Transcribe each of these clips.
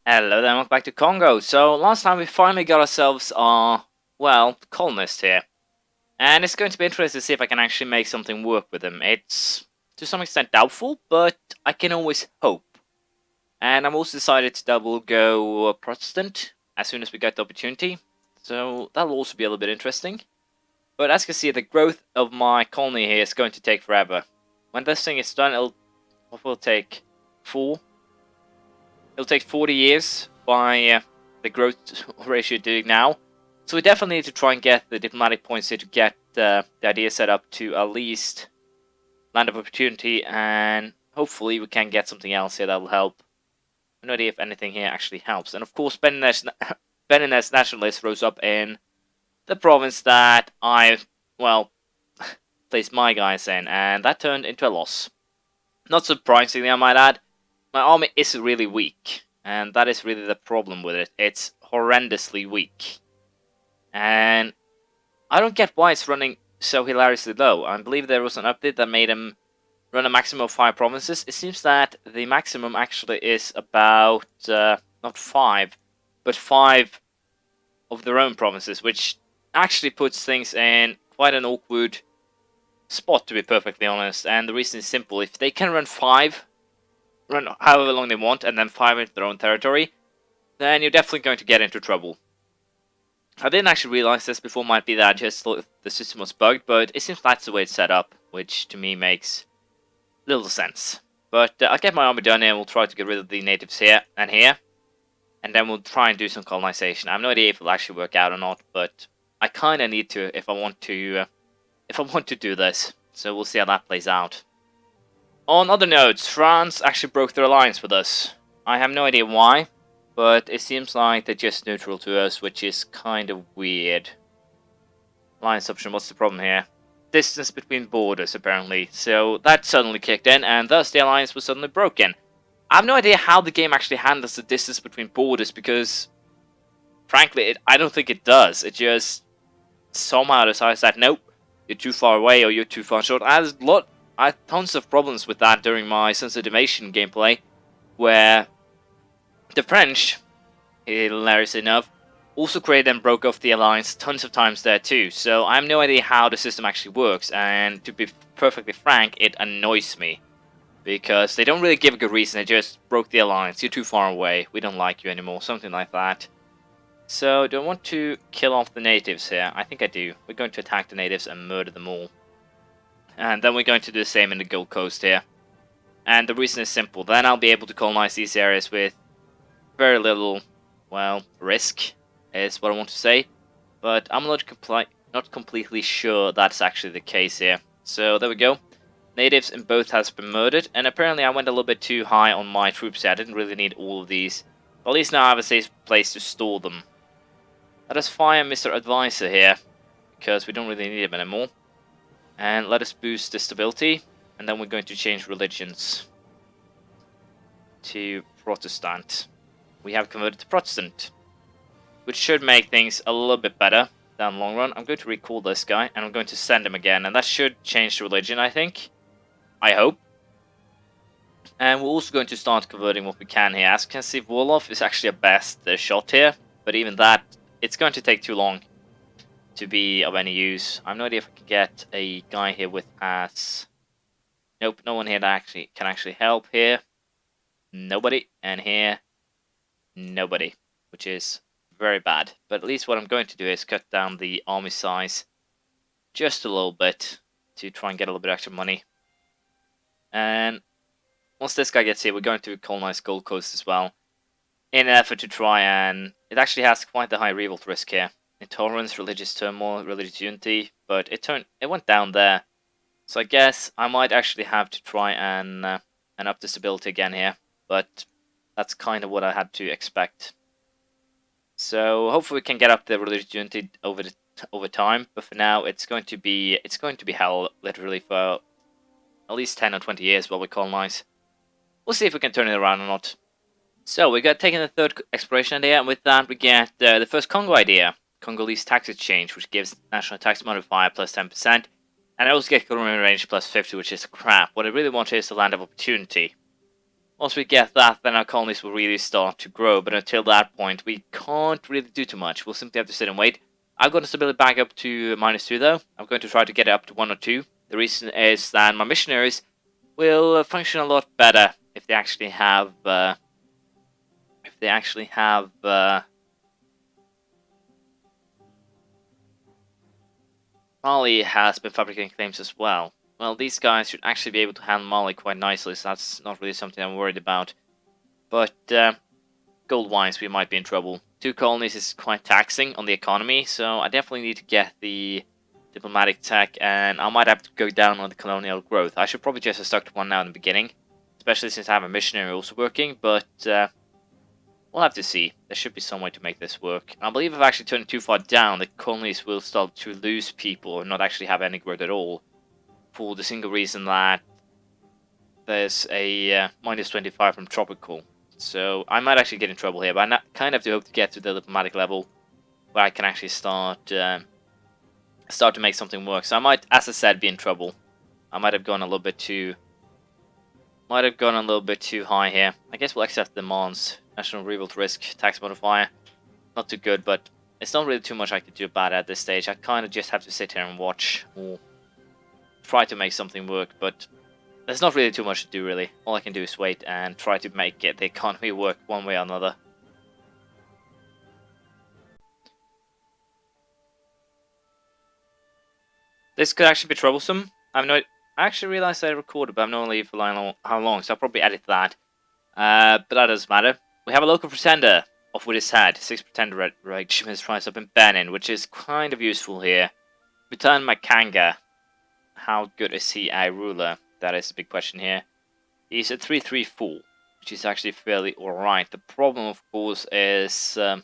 Hello there, welcome back to Congo. So last time we finally got ourselves our, well, colonist here. And it's going to be interesting to see if I can actually make something work with him. It's to some extent doubtful, but I can always hope. And I'm also decided to double go Protestant as soon as we get the opportunity. So that'll also be a little bit interesting. But as you can see, the growth of my colony here is going to take forever. When this thing is done, it will take 40 years by the growth ratio doing now. So we definitely need to try and get the diplomatic points here to get the idea set up to at least land of opportunity, and hopefully we can get something else here that will help. No idea if anything here actually helps. And of course, Beninese nationalists rose up in the province that I, well, placed my guys in, and that turned into a loss. Not surprisingly, I might add, my army is really weak, and that is really the problem with it. It's horrendously weak. And I don't get why it's running so hilariously low. I believe there was an update that made him run a maximum of 5 provinces. It seems that the maximum actually is about, not 5, but 5 of their own provinces, which actually puts things in quite an awkward spot, to be perfectly honest. And the reason is simple. If they can run however long they want, and then 5 into their own territory, then you're definitely going to get into trouble. I didn't actually realize this before, might be that I just thought the system was bugged, but it seems that's the way it's set up, which to me makes little sense. But I'll get my army done here, and we'll try to get rid of the natives here, and then we'll try and do some colonization. I have no idea if it'll actually work out or not, but I kind of need to if I want to do this. So we'll see how that plays out. On other notes, France actually broke their alliance with us. I have no idea why, but it seems like they're just neutral to us, which is kind of weird. Alliance option, what's the problem here? Distance between borders, apparently. So that suddenly kicked in, and thus the alliance was suddenly broken. I have no idea how the game actually handles the distance between borders, because, frankly, I don't think it does. It just somehow decides that, nope, you're too far away or you're too far short. I had tons of problems with that during my Sons of Divination gameplay, where the French, hilariously enough, also created and broke off the alliance tons of times there too. So I have no idea how the system actually works, and to be perfectly frank, it annoys me. Because they don't really give a good reason, they just broke the alliance, you're too far away, we don't like you anymore, something like that. So, do I want to kill off the natives here? I think I do. We're going to attack the natives and murder them all. And then we're going to do the same in the Gold Coast here. And the reason is simple. Then I'll be able to colonize these areas with very little, well, risk, is what I want to say. But I'm not completely sure that's actually the case here. So there we go. Natives in both has been murdered. And apparently I went a little bit too high on my troops here. I didn't really need all of these. But at least now I have a safe place to store them. Let us fire Mr. Advisor here, because we don't really need him anymore. And let us boost the stability, and then we're going to change religions to Protestant. We have converted to Protestant, which should make things a little bit better down the long run. I'm going to recall this guy, and I'm going to send him again, and that should change the religion, I think. I hope. And we're also going to start converting what we can here. As you can see, Wolof is actually a best shot here, but even that, it's going to take too long to be of any use. I have no idea if I can get a guy here with us. Nope, no one here that can actually help here. Nobody. And here, nobody, which is very bad. But at least what I'm going to do is cut down the army size just a little bit to try and get a little bit extra money. And once this guy gets here, we're going to colonize Gold Coast as well, in an effort to try and... It actually has quite the high revolt risk here. Intolerance, religious turmoil, religious unity, but it went down there. So I guess I might actually have to try and up the stability again here, but that's kind of what I had to expect. So hopefully we can get up the religious unity over time, but for now it's going to be hell literally for at least 10 or 20 years while we colonize. We'll see if we can turn it around or not. So we got taken the third exploration idea, and with that we get the first Congo idea. Congolese tax exchange, which gives national tax modifier plus 10%, and I also get colonial range plus 50, which is crap. What I really want is the land of opportunity. Once we get that, then our colonies will really start to grow, but until that point, we can't really do too much. We'll simply have to sit and wait. I've got stability back up to -2 though. I'm going to try to get it up to 1 or 2. The reason is that my missionaries will function a lot better if they actually have Mali has been fabricating claims as well. Well, these guys should actually be able to handle Mali quite nicely, so that's not really something I'm worried about. But gold-wise, we might be in trouble. 2 colonies is quite taxing on the economy, so I definitely need to get the diplomatic tech, and I might have to go down on the colonial growth. I should probably just have stuck to 1 now in the beginning, especially since I have a missionary also working, but we'll have to see. There should be some way to make this work. I believe if I actually turn it too far down, the colonies will start to lose people or not actually have any growth at all, for the single reason that there's a -25 from tropical. So I might actually get in trouble here, but I kind of have to hope to get to the diplomatic level where I can actually start to make something work. So I might, as I said, be in trouble. I might have gone a little bit too high here. I guess we'll accept the demands. National revolt risk, tax modifier. Not too good, but it's not really too much I could do about it at this stage. I kind of just have to sit here and watch or try to make something work, but there's not really too much to do, really. All I can do is wait and try to make the economy work one way or another. This could actually be troublesome. I actually realized I recorded, but I'm not leave for how long, so I'll probably edit that. But that doesn't matter. We have a local pretender off with his head. 6 pretender regiments rise up in Benin, which is kind of useful here. Return Makanga. How good is he a ruler? That is a big question here. He's a 334, which is actually fairly alright. The problem, of course, is the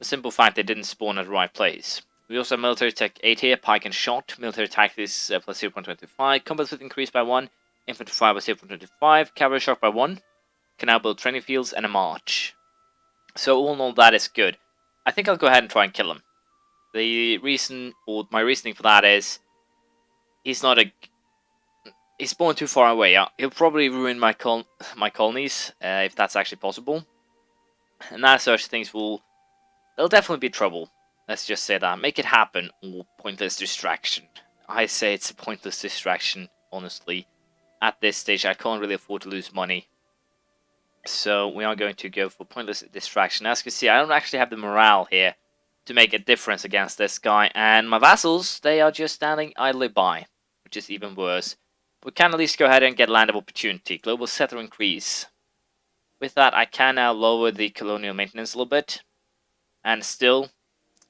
simple fact they didn't spawn at the right place. We also have military tech 8 here, pike and shot. Military tactics plus 0.25. Combat speed increased by 1. Infantry fire by 0.25. Cavalry shock by 1. Can now build training fields and a march. So all in all, that is good. I think I'll go ahead and try and kill him. The reason, or my reasoning for that is, he's spawned too far away. He'll probably ruin my colonies, if that's actually possible. And that such things there'll definitely be trouble. Let's just say that. Make it happen, or pointless distraction. I say it's a pointless distraction, honestly. At this stage, I can't really afford to lose money. So we are going to go for pointless distraction. As you can see, I don't actually have the morale here to make a difference against this guy. And my vassals, they are just standing idly by, which is even worse. We can at least go ahead and get land of opportunity. Global settler increase. With that, I can now lower the colonial maintenance a little bit. And still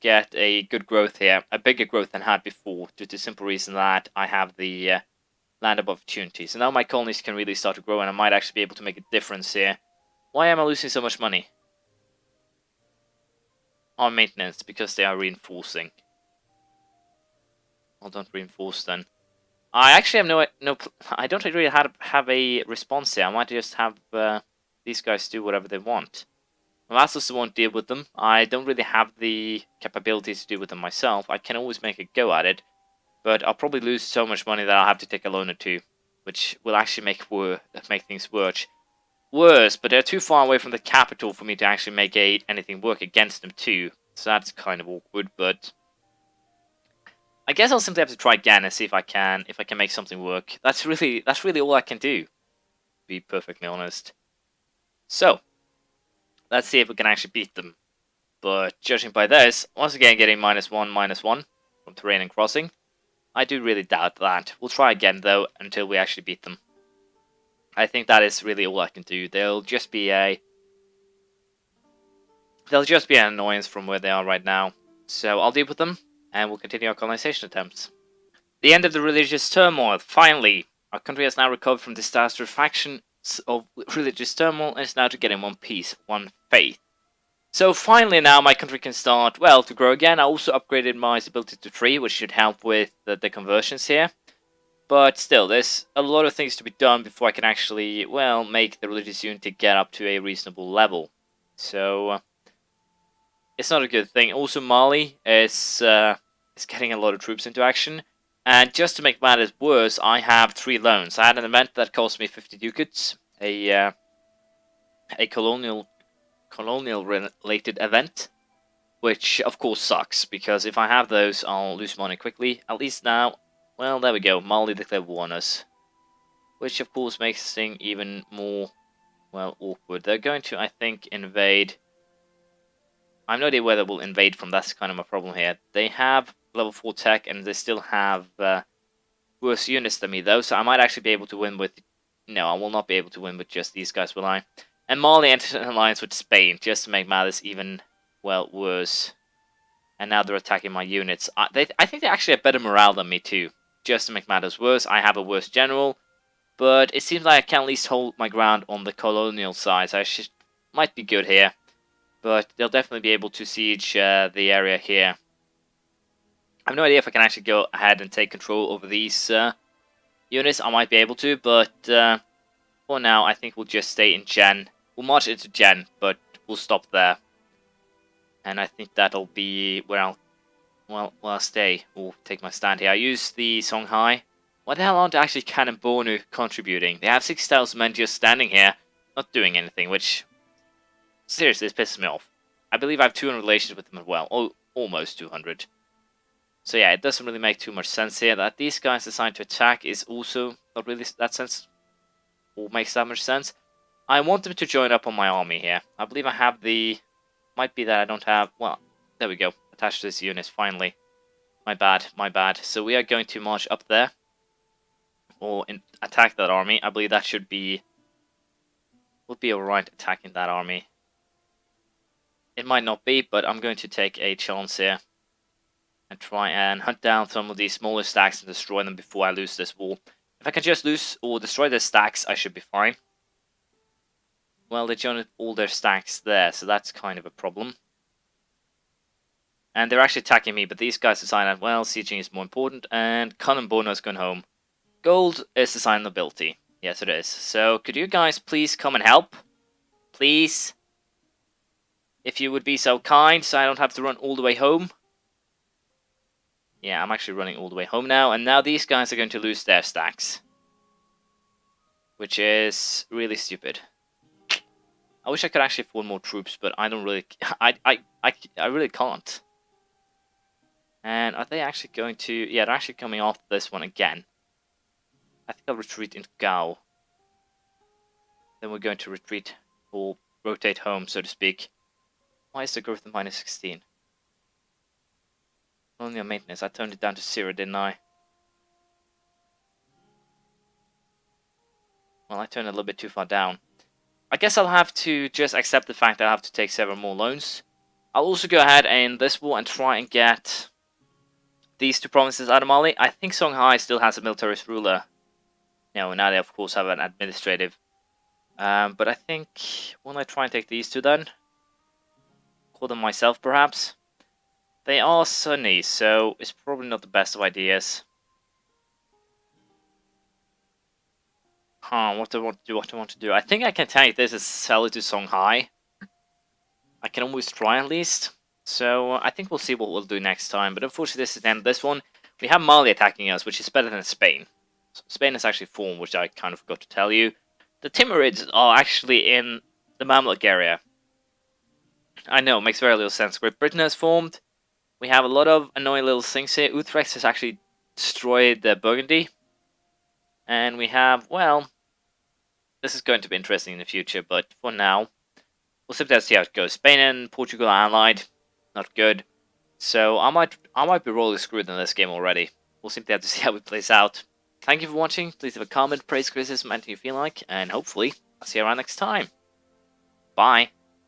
get a good growth here. A bigger growth than I had before. Due to the simple reason that I have the land of opportunity. So now my colonies can really start to grow. And I might actually be able to make a difference here. Why am I losing so much money? On maintenance. Because they are reinforcing. Well, don't reinforce then. I actually have I don't really have a response here. I might just have these guys do whatever they want. My vassals won't deal with them. I don't really have the capabilities to deal with them myself. I can always make a go at it, but I'll probably lose so much money that I'll have to take a loan or two, which will actually make things worse. But they're too far away from the capital for me to actually make anything work against them too. So that's kind of awkward, but I guess I'll simply have to try again and see if I can make something work. That's really all I can do, to be perfectly honest. So let's see if we can actually beat them. But judging by this, once again getting -1/-1 from terrain and crossing, I do really doubt that. We'll try again though until we actually beat them. I think that is really all I can do. They'll just be an annoyance from where they are right now. So I'll deal with them, and we'll continue our colonization attempts. The end of the religious turmoil. Finally, our country has now recovered from disastrous factions of religious turmoil and is now to get in one peace, one faith. So finally now my country can start, well, to grow again. I also upgraded my stability to 3, which should help with the conversions here. But still, there's a lot of things to be done before I can actually, well, make the religious unity get up to a reasonable level. So it's not a good thing. Also, Mali is getting a lot of troops into action. And just to make matters worse, I have 3 loans. I had an event that cost me 50 ducats. a colonial related event, which of course sucks, because if I have those, I'll lose money quickly. At least now, well, there we go. Mali declared war on us, which of course makes things even more, well, awkward. They're going to, I think, invade. I have no idea whether we'll invade from. That's kind of a problem here. They have level 4 tech, and they still have worse units than me, though, so I might actually be able to win with... No, I will not be able to win with just these guys, will I? And Mali entered an alliance with Spain, just to make matters even, well, worse. And now they're attacking my units. I think they actually have better morale than me, too. Just to make matters worse, I have a worse general. But it seems like I can at least hold my ground on the colonial side, so might be good here. But they'll definitely be able to siege the area here. I have no idea if I can actually go ahead and take control over these units. I might be able to, but for now, I think we'll just stay in Gen. We'll march into Gen, but we'll stop there. And I think that'll be where I'll stay. We'll take my stand here. I use the Songhai. Why the hell aren't actually Cannon Bonu contributing? They have 6,000 men just standing here, not doing anything, which seriously, this pisses me off. I believe I have 200 relations with them as well. Oh, almost 200. So yeah, it doesn't really make too much sense here. That these guys decide to attack is also not really that sense, or makes that much sense. I want them to join up on my army here. I believe I have the... Might be that I don't have... Well, there we go. Attached to this unit, finally. My bad, my bad. So we are going to march up there. Or attack that army. I believe that should be... Would be alright attacking that army. It might not be, but I'm going to take a chance here. And try and hunt down some of these smaller stacks and destroy them before I lose this war. If I can just lose or destroy their stacks, I should be fine. Well, they joined all their stacks there, so that's kind of a problem. And they're actually attacking me, but these guys decide that, well, sieging is more important, and Cannon Bono is going home. Gold is the sign of nobility. Yes, it is. So, could you guys please come and help? Please? If you would be so kind, so I don't have to run all the way home. Yeah, I'm actually running all the way home now, and now these guys are going to lose their stacks. Which is really stupid. I wish I could actually afford more troops, but I don't really... I really can't. And are they actually going to... Yeah, they're actually coming off this one again. I think I'll retreat into Gao. Then we're going to retreat, or rotate home, so to speak. Why is the growth of minus 16? Only on maintenance. I turned it down to 0, didn't I? Well, I turned it a little bit too far down. I guess I'll have to just accept the fact that I have to take several more loans. I'll also go ahead in this war and try and get these two provinces out of Mali. I think Songhai still has a militarist ruler. No, now they of course have an administrative. But I think, when I try and take these two then? Call them myself perhaps? They are Sunni, so it's probably not the best of ideas. What do I want to do? I think I can take this and sell it to Songhai. I can always try at least. So I think we'll see what we'll do next time. But unfortunately, this is the end of this one. We have Mali attacking us, which is better than Spain. So Spain is actually formed, which I kind of forgot to tell you. The Timurids are actually in the Mamluk area. I know, it makes very little sense. Great Britain has formed. We have a lot of annoying little things here. Utrecht has actually destroyed Burgundy. And we have, well, this is going to be interesting in the future, but for now, we'll simply have to see how it goes. Spain and Portugal are allied. Not good. So I might be rolling screwed in this game already. We'll simply have to see how it plays out. Thank you for watching. Please leave a comment, praise, criticism, anything you feel like, and hopefully I'll see you around next time. Bye.